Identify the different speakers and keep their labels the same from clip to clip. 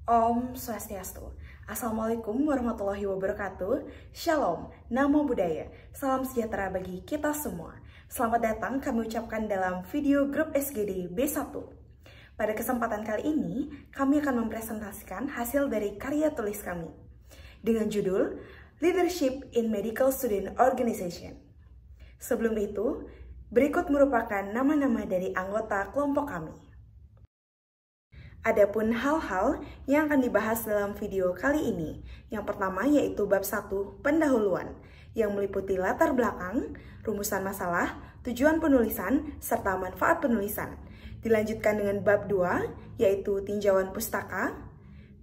Speaker 1: Om Swastiastu. Assalamualaikum warahmatullahi wabarakatuh. Shalom, namo buddhaya. Salam sejahtera bagi kita semua. Selamat datang kami ucapkan dalam video grup SGD B1. Pada kesempatan kali ini, kami akan mempresentasikan hasil dari karya tulis kami dengan judul Leadership in Medical Student Organization. Sebelum itu, berikut merupakan nama-nama dari anggota kelompok kami. Adapun hal-hal yang akan dibahas dalam video kali ini, yang pertama yaitu bab 1 pendahuluan, yang meliputi latar belakang, rumusan masalah, tujuan penulisan, serta manfaat penulisan. Dilanjutkan dengan bab 2, yaitu tinjauan pustaka.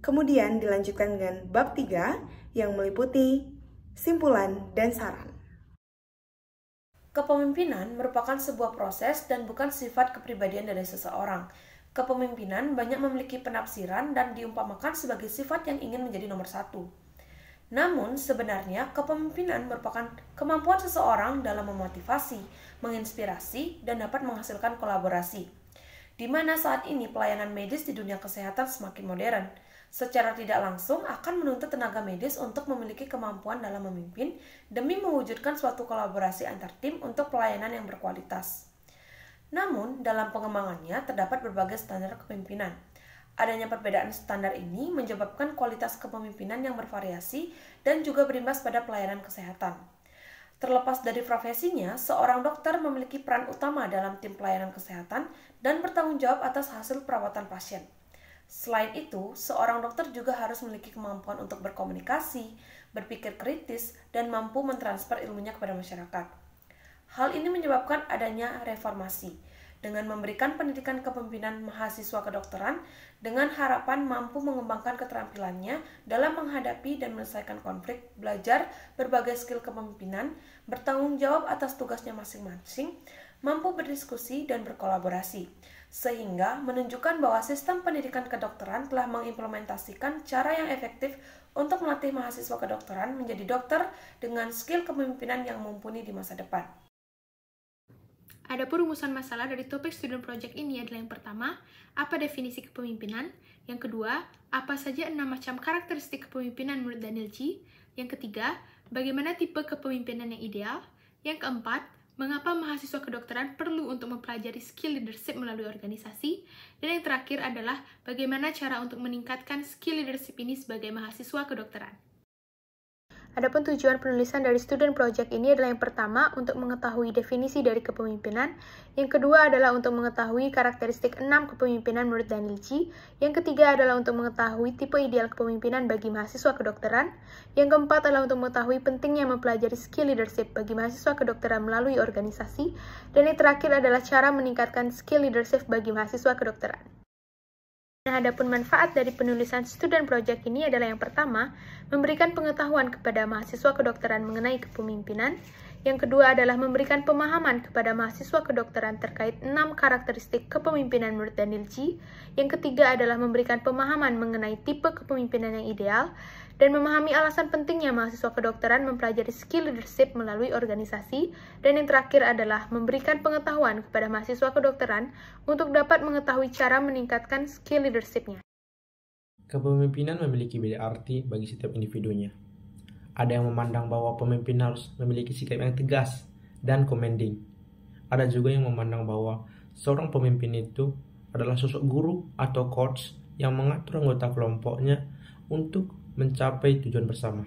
Speaker 1: Kemudian dilanjutkan dengan bab 3, yang meliputi simpulan dan saran.
Speaker 2: Kepemimpinan merupakan sebuah proses dan bukan sifat kepribadian dari seseorang. Kepemimpinan banyak memiliki penafsiran dan diumpamakan sebagai sifat yang ingin menjadi nomor satu. Namun, sebenarnya kepemimpinan merupakan kemampuan seseorang dalam memotivasi, menginspirasi, dan dapat menghasilkan kolaborasi. Di mana saat ini pelayanan medis di dunia kesehatan semakin modern, secara tidak langsung akan menuntut tenaga medis untuk memiliki kemampuan dalam memimpin demi mewujudkan suatu kolaborasi antar tim untuk pelayanan yang berkualitas. Namun, dalam pengembangannya terdapat berbagai standar kepemimpinan. Adanya perbedaan standar ini menyebabkan kualitas kepemimpinan yang bervariasi dan juga berimbas pada pelayanan kesehatan. Terlepas dari profesinya, seorang dokter memiliki peran utama dalam tim pelayanan kesehatan dan bertanggung jawab atas hasil perawatan pasien. Selain itu, seorang dokter juga harus memiliki kemampuan untuk berkomunikasi, berpikir kritis, dan mampu mentransfer ilmunya kepada masyarakat. Hal ini menyebabkan adanya reformasi, dengan memberikan pendidikan kepemimpinan mahasiswa kedokteran dengan harapan mampu mengembangkan keterampilannya dalam menghadapi dan menyelesaikan konflik, belajar berbagai skill kepemimpinan, bertanggung jawab atas tugasnya masing-masing, mampu berdiskusi dan berkolaborasi, sehingga menunjukkan bahwa sistem pendidikan kedokteran telah mengimplementasikan cara yang efektif untuk melatih mahasiswa kedokteran menjadi dokter dengan skill kepemimpinan yang mumpuni di masa depan.
Speaker 3: Adapun rumusan masalah dari topik student project ini adalah yang pertama, apa definisi kepemimpinan? Yang kedua, apa saja 6 macam karakteristik kepemimpinan menurut Daniel G? Yang ketiga, bagaimana tipe kepemimpinan yang ideal? Yang keempat, mengapa mahasiswa kedokteran perlu untuk mempelajari skill leadership melalui organisasi? Dan yang terakhir adalah bagaimana cara untuk meningkatkan skill leadership ini sebagai mahasiswa kedokteran. Adapun tujuan penulisan dari student project ini adalah yang pertama, untuk mengetahui definisi dari kepemimpinan. Yang kedua adalah untuk mengetahui karakteristik 6 kepemimpinan menurut Daniel G. Yang ketiga adalah untuk mengetahui tipe ideal kepemimpinan bagi mahasiswa kedokteran. Yang keempat adalah untuk mengetahui pentingnya mempelajari skill leadership bagi mahasiswa kedokteran melalui organisasi. Dan yang terakhir adalah cara meningkatkan skill leadership bagi mahasiswa kedokteran. Nah, adapun manfaat dari penulisan student project ini adalah yang pertama, memberikan pengetahuan kepada mahasiswa kedokteran mengenai kepemimpinan. Yang kedua adalah memberikan pemahaman kepada mahasiswa kedokteran terkait 6 karakteristik kepemimpinan menurut Daniel G. Yang ketiga adalah memberikan pemahaman mengenai tipe kepemimpinan yang ideal, dan memahami alasan pentingnya mahasiswa kedokteran mempelajari skill leadership melalui organisasi. Dan yang terakhir adalah memberikan pengetahuan kepada mahasiswa kedokteran untuk dapat mengetahui cara meningkatkan skill leadership-nya.
Speaker 4: Kepemimpinan memiliki beda arti bagi setiap individunya. Ada yang memandang bahwa pemimpin harus memiliki sikap yang tegas dan commanding. Ada juga yang memandang bahwa seorang pemimpin itu adalah sosok guru atau coach yang mengatur anggota kelompoknya untuk mencapai tujuan bersama.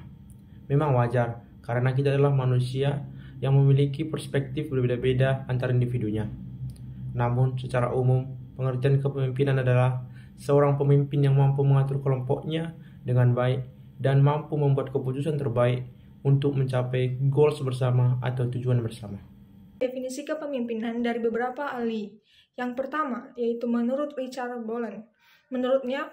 Speaker 4: Memang wajar, karena kita adalah manusia yang memiliki perspektif berbeda-beda antar individunya. Namun, secara umum, pengertian kepemimpinan adalah seorang pemimpin yang mampu mengatur kelompoknya dengan baik dan mampu membuat keputusan terbaik untuk mencapai goals bersama atau tujuan bersama.
Speaker 5: Definisi kepemimpinan dari beberapa ahli. Yang pertama, yaitu menurut Richard Bolen. Menurutnya,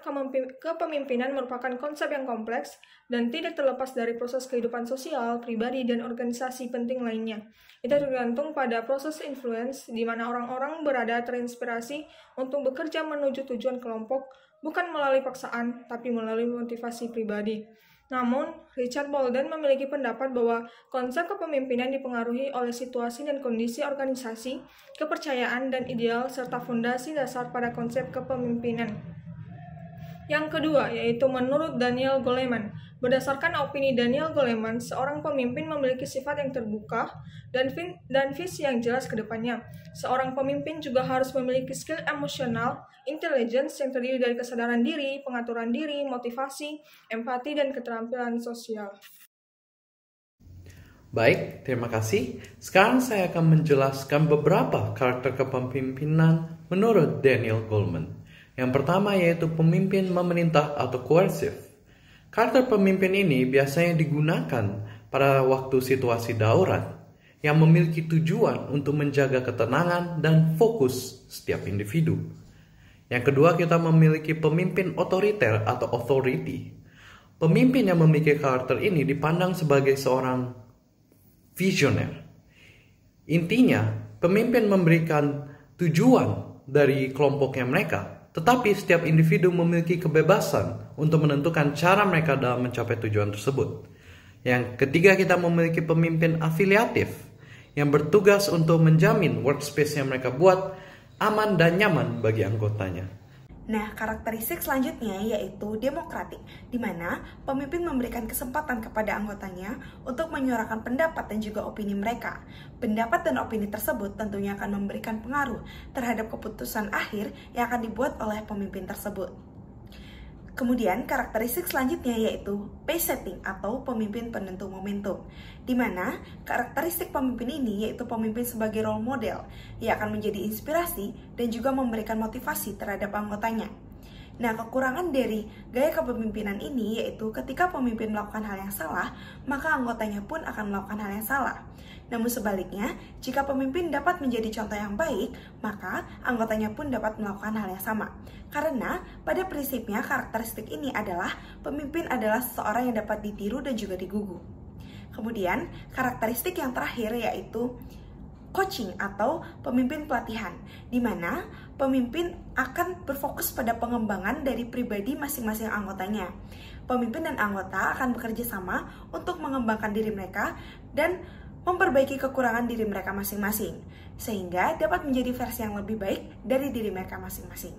Speaker 5: kepemimpinan merupakan konsep yang kompleks dan tidak terlepas dari proses kehidupan sosial, pribadi, dan organisasi penting lainnya. Itu tergantung pada proses influence, di mana orang-orang berada terinspirasi untuk bekerja menuju tujuan kelompok, bukan melalui paksaan, tapi melalui motivasi pribadi. Namun, Richard Bolden memiliki pendapat bahwa konsep kepemimpinan dipengaruhi oleh situasi dan kondisi organisasi, kepercayaan dan ideal, serta fondasi dasar pada konsep kepemimpinan. Yang kedua, yaitu menurut Daniel Goleman. Berdasarkan opini Daniel Goleman, seorang pemimpin memiliki sifat yang terbuka dan visi yang jelas ke depannya. Seorang pemimpin juga harus memiliki skill emosional, intelligence yang terdiri dari kesadaran diri, pengaturan diri, motivasi, empati, dan keterampilan sosial.
Speaker 6: Baik, terima kasih. Sekarang saya akan menjelaskan beberapa karakter kepemimpinan menurut Daniel Goleman. Yang pertama yaitu pemimpin memerintah atau coercive. Karakter pemimpin ini biasanya digunakan pada waktu situasi darurat yang memiliki tujuan untuk menjaga ketenangan dan fokus setiap individu. Yang kedua, kita memiliki pemimpin otoriter atau authority. Pemimpin yang memiliki karakter ini dipandang sebagai seorang visioner. Intinya, pemimpin memberikan tujuan dari kelompoknya mereka, tetapi setiap individu memiliki kebebasan untuk menentukan cara mereka dalam mencapai tujuan tersebut. Yang ketiga, kita memiliki pemimpin afiliatif yang bertugas untuk menjamin workspace yang mereka buat aman dan nyaman bagi anggotanya.
Speaker 1: Nah, karakteristik selanjutnya yaitu demokratik, di mana pemimpin memberikan kesempatan kepada anggotanya untuk menyuarakan pendapat dan juga opini mereka. Pendapat dan opini tersebut tentunya akan memberikan pengaruh terhadap keputusan akhir yang akan dibuat oleh pemimpin tersebut. Kemudian, karakteristik selanjutnya yaitu pace setting atau pemimpin penentu momentum, di mana karakteristik pemimpin ini yaitu pemimpin sebagai role model yang akan menjadi inspirasi dan juga memberikan motivasi terhadap anggotanya. Nah, kekurangan dari gaya kepemimpinan ini yaitu ketika pemimpin melakukan hal yang salah, maka anggotanya pun akan melakukan hal yang salah. Namun sebaliknya, jika pemimpin dapat menjadi contoh yang baik, maka anggotanya pun dapat melakukan hal yang sama. Karena pada prinsipnya karakteristik ini adalah pemimpin adalah seseorang yang dapat ditiru dan juga digugu. Kemudian, karakteristik yang terakhir yaitu coaching atau pemimpin pelatihan, di mana pemimpin akan berfokus pada pengembangan dari pribadi masing-masing anggotanya. Pemimpin dan anggota akan bekerja sama untuk mengembangkan diri mereka dan memperbaiki kekurangan diri mereka masing-masing, sehingga dapat menjadi versi yang lebih baik dari diri mereka masing-masing.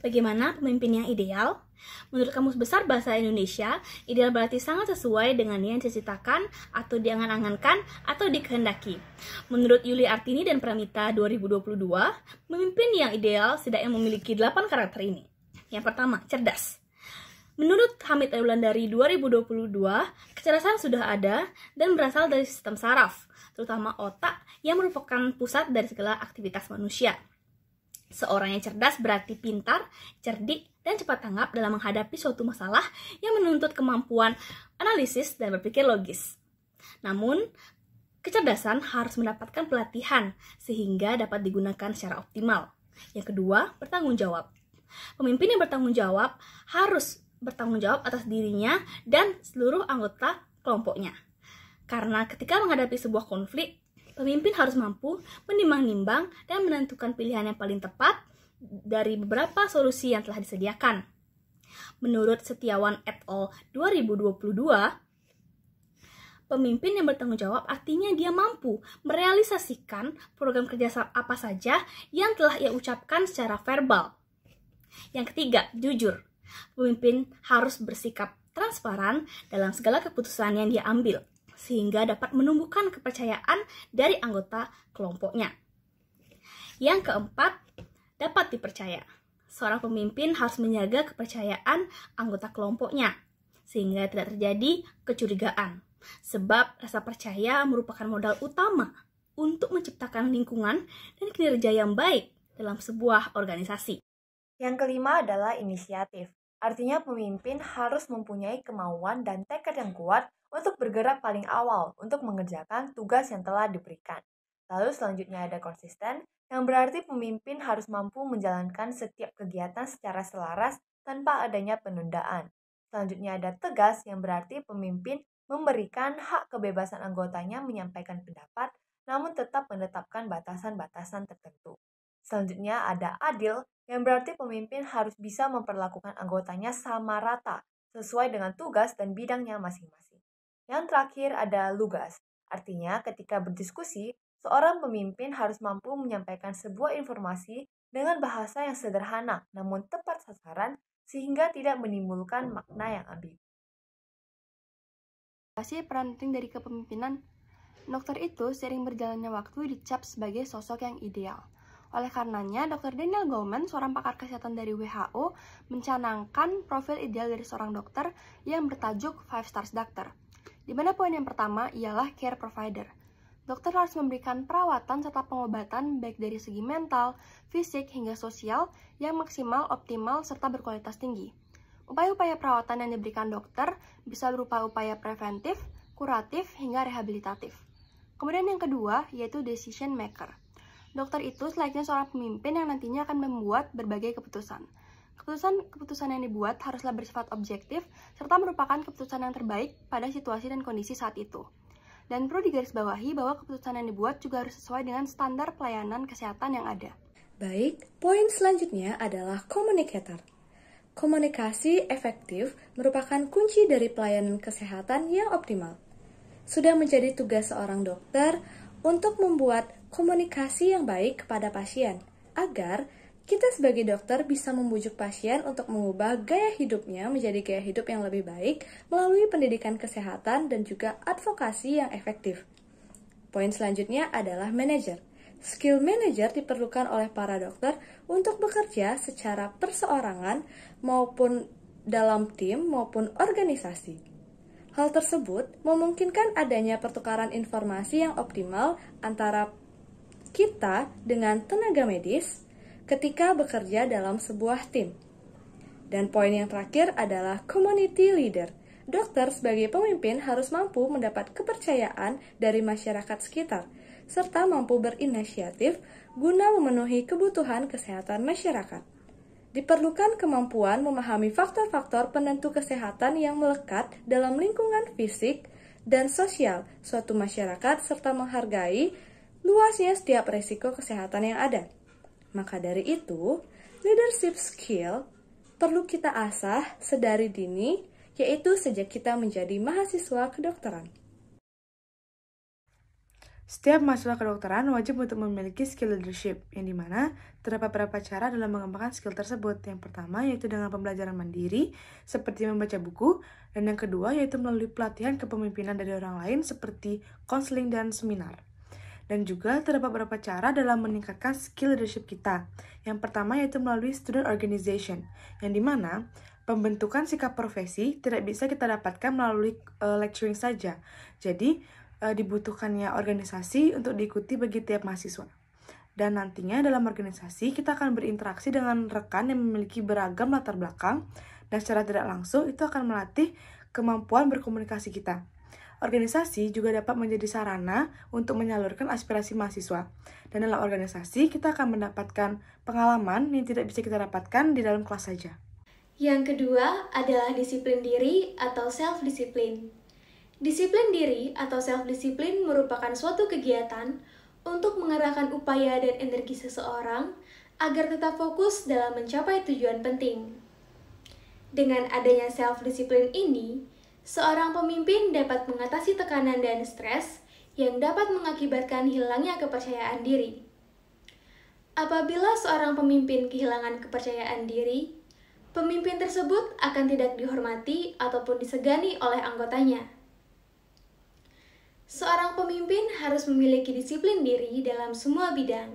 Speaker 7: Bagaimana pemimpin yang ideal? Menurut Kamus Besar Bahasa Indonesia, ideal berarti sangat sesuai dengan yang diciptakan atau diangan-angankan atau dikehendaki. Menurut Yuli Artini dan Pramita 2022, pemimpin yang ideal setidaknya memiliki 8 karakter ini. Yang pertama, cerdas. Menurut Hamid Wulandari 2022, kecerdasan sudah ada dan berasal dari sistem saraf, terutama otak yang merupakan pusat dari segala aktivitas manusia. Seorang yang cerdas berarti pintar, cerdik, dan cepat tanggap dalam menghadapi suatu masalah yang menuntut kemampuan analisis dan berpikir logis. Namun, kecerdasan harus mendapatkan pelatihan sehingga dapat digunakan secara optimal. Yang kedua, bertanggung jawab. Pemimpin yang bertanggung jawab harus bertanggung jawab atas dirinya dan seluruh anggota kelompoknya. Karena ketika menghadapi sebuah konflik, pemimpin harus mampu menimbang-nimbang dan menentukan pilihan yang paling tepat dari beberapa solusi yang telah disediakan. Menurut Setiawan et al. 2022, pemimpin yang bertanggung jawab artinya dia mampu merealisasikan program kerja apa saja yang telah ia ucapkan secara verbal. Yang ketiga, jujur. Pemimpin harus bersikap transparan dalam segala keputusan yang dia ambil, sehingga dapat menumbuhkan kepercayaan dari anggota kelompoknya. Yang keempat, dapat dipercaya. Seorang pemimpin harus menjaga kepercayaan anggota kelompoknya, sehingga tidak terjadi kecurigaan. Sebab rasa percaya merupakan modal utama untuk menciptakan lingkungan dan kinerja yang baik dalam sebuah organisasi.
Speaker 8: Yang kelima adalah inisiatif. Artinya pemimpin harus mempunyai kemauan dan tekad yang kuat untuk bergerak paling awal untuk mengerjakan tugas yang telah diberikan. Lalu selanjutnya ada konsisten, yang berarti pemimpin harus mampu menjalankan setiap kegiatan secara selaras tanpa adanya penundaan. Selanjutnya ada tegas, yang berarti pemimpin memberikan hak kebebasan anggotanya menyampaikan pendapat, namun tetap menetapkan batasan-batasan tertentu. Selanjutnya ada adil, yang berarti pemimpin harus bisa memperlakukan anggotanya sama rata, sesuai dengan tugas dan bidangnya masing-masing. Yang terakhir ada lugas, artinya ketika berdiskusi, seorang pemimpin harus mampu menyampaikan sebuah informasi dengan bahasa yang sederhana namun tepat sasaran sehingga tidak menimbulkan makna yang ambigu.
Speaker 9: Peran penting dari kepemimpinan. Dokter itu sering berjalannya waktu dicap sebagai sosok yang ideal. Oleh karenanya, Dr. Daniel Goleman, seorang pakar kesehatan dari WHO, mencanangkan profil ideal dari seorang dokter yang bertajuk 5 Stars Doctor. Di mana poin yang pertama ialah care provider. Dokter harus memberikan perawatan serta pengobatan baik dari segi mental, fisik, hingga sosial yang maksimal, optimal, serta berkualitas tinggi. Upaya-upaya perawatan yang diberikan dokter bisa berupa upaya preventif, kuratif, hingga rehabilitatif. Kemudian yang kedua yaitu decision maker. Dokter itu selayaknya seorang pemimpin yang nantinya akan membuat berbagai keputusan. Keputusan yang dibuat haruslah bersifat objektif serta merupakan keputusan yang terbaik pada situasi dan kondisi saat itu. Dan perlu digarisbawahi bahwa keputusan yang dibuat juga harus sesuai dengan standar pelayanan kesehatan yang ada.
Speaker 10: Baik, poin selanjutnya adalah communicator. Komunikasi efektif merupakan kunci dari pelayanan kesehatan yang optimal. Sudah menjadi tugas seorang dokter untuk membuat komunikasi yang baik kepada pasien, agar kita sebagai dokter bisa membujuk pasien untuk mengubah gaya hidupnya menjadi gaya hidup yang lebih baik melalui pendidikan kesehatan dan juga advokasi yang efektif. Poin selanjutnya adalah manajer. Skill manager diperlukan oleh para dokter untuk bekerja secara perseorangan maupun dalam tim maupun organisasi. Hal tersebut memungkinkan adanya pertukaran informasi yang optimal antara kita dengan tenaga medis ketika bekerja dalam sebuah tim. Dan poin yang terakhir adalah community leader. Dokter sebagai pemimpin harus mampu mendapat kepercayaan dari masyarakat sekitar, serta mampu berinisiatif guna memenuhi kebutuhan kesehatan masyarakat. Diperlukan kemampuan memahami faktor-faktor penentu kesehatan yang melekat dalam lingkungan fisik dan sosial suatu masyarakat serta menghargai luasnya setiap risiko kesehatan yang ada. Maka dari itu, leadership skill perlu kita asah sedari dini, yaitu sejak kita menjadi mahasiswa kedokteran.
Speaker 11: Setiap mahasiswa kedokteran wajib untuk memiliki skill leadership, yang dimana terdapat beberapa cara dalam mengembangkan skill tersebut. Yang pertama yaitu dengan pembelajaran mandiri, seperti membaca buku, dan yang kedua yaitu melalui pelatihan kepemimpinan dari orang lain, seperti konseling dan seminar. Dan juga terdapat beberapa cara dalam meningkatkan skill leadership kita. Yang pertama yaitu melalui student organization, yang dimana pembentukan sikap profesi tidak bisa kita dapatkan melalui lecturing saja. Jadi, dibutuhkannya organisasi untuk diikuti bagi tiap mahasiswa. Dan nantinya dalam organisasi kita akan berinteraksi dengan rekan yang memiliki beragam latar belakang, dan secara tidak langsung itu akan melatih kemampuan berkomunikasi kita. Organisasi juga dapat menjadi sarana untuk menyalurkan aspirasi mahasiswa. Dan dalam organisasi kita akan mendapatkan pengalaman yang tidak bisa kita dapatkan di dalam kelas saja.
Speaker 12: Yang kedua adalah disiplin diri atau self-discipline. Disiplin diri atau self-discipline merupakan suatu kegiatan untuk mengerahkan upaya dan energi seseorang agar tetap fokus dalam mencapai tujuan penting. Dengan adanya self-discipline ini, seorang pemimpin dapat mengatasi tekanan dan stres yang dapat mengakibatkan hilangnya kepercayaan diri. Apabila seorang pemimpin kehilangan kepercayaan diri, pemimpin tersebut akan tidak dihormati ataupun disegani oleh anggotanya. Seorang pemimpin harus memiliki disiplin diri dalam semua bidang.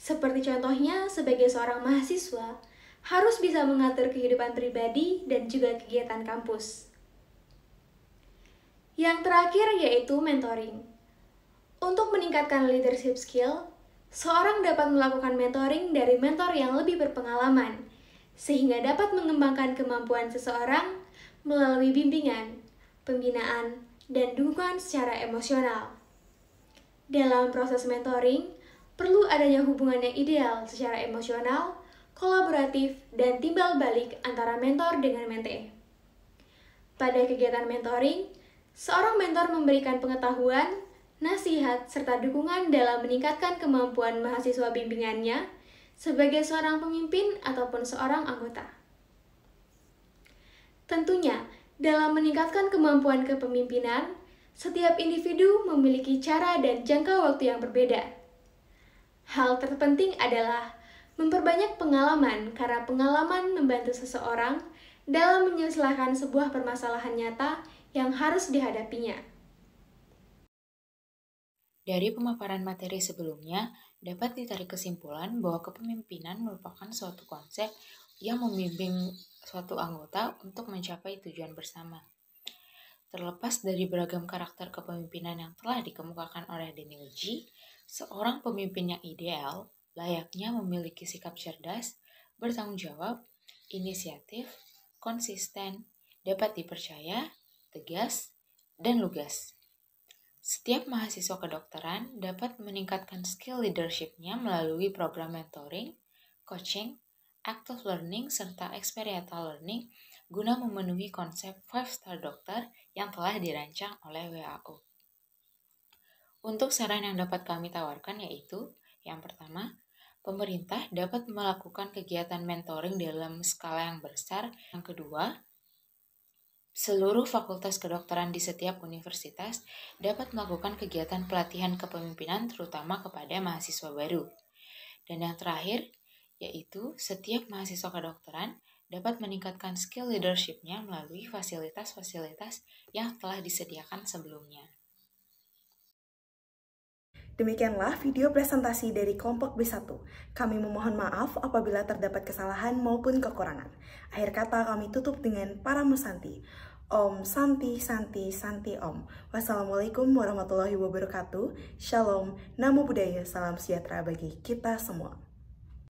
Speaker 12: Seperti contohnya, sebagai seorang mahasiswa, harus bisa mengatur kehidupan pribadi dan juga kegiatan kampus. Yang terakhir yaitu mentoring. Untuk meningkatkan leadership skill, seorang dapat melakukan mentoring dari mentor yang lebih berpengalaman, sehingga dapat mengembangkan kemampuan seseorang melalui bimbingan, pembinaan, dan dukungan secara emosional. Dalam proses mentoring, perlu adanya hubungan yang ideal secara emosional, kolaboratif, dan timbal balik antara mentor dengan mentee. Pada kegiatan mentoring, seorang mentor memberikan pengetahuan, nasihat, serta dukungan dalam meningkatkan kemampuan mahasiswa bimbingannya sebagai seorang pemimpin ataupun seorang anggota. Tentunya, dalam meningkatkan kemampuan kepemimpinan, setiap individu memiliki cara dan jangka waktu yang berbeda. Hal terpenting adalah Memperbanyak pengalaman karena pengalaman membantu seseorang dalam menyelesaikan sebuah permasalahan nyata yang harus dihadapinya.
Speaker 13: Dari pemaparan materi sebelumnya, dapat ditarik kesimpulan bahwa kepemimpinan merupakan suatu konsep yang membimbing suatu anggota untuk mencapai tujuan bersama. Terlepas dari beragam karakter kepemimpinan yang telah dikemukakan oleh Daniel G., seorang pemimpin yang ideal layaknya memiliki sikap cerdas, bertanggung jawab, inisiatif, konsisten, dapat dipercaya, tegas, dan lugas. Setiap mahasiswa kedokteran dapat meningkatkan skill leadership-nya melalui program mentoring, coaching, active learning, serta experiential learning guna memenuhi konsep 5-star dokter yang telah dirancang oleh WHO. Untuk saran yang dapat kami tawarkan yaitu, yang pertama, pemerintah dapat melakukan kegiatan mentoring dalam skala yang besar. Yang kedua, seluruh fakultas kedokteran di setiap universitas dapat melakukan kegiatan pelatihan kepemimpinan terutama kepada mahasiswa baru. Dan yang terakhir, yaitu setiap mahasiswa kedokteran dapat meningkatkan skill leadership-nya melalui fasilitas-fasilitas yang telah disediakan sebelumnya.
Speaker 1: Demikianlah video presentasi dari kelompok B1. Kami memohon maaf apabila terdapat kesalahan maupun kekurangan. Akhir kata kami tutup dengan para musanti. Om Santi Santi Santi Om. Wassalamualaikum warahmatullahi wabarakatuh. Shalom, Namo Buddhaya, salam sejahtera bagi kita semua.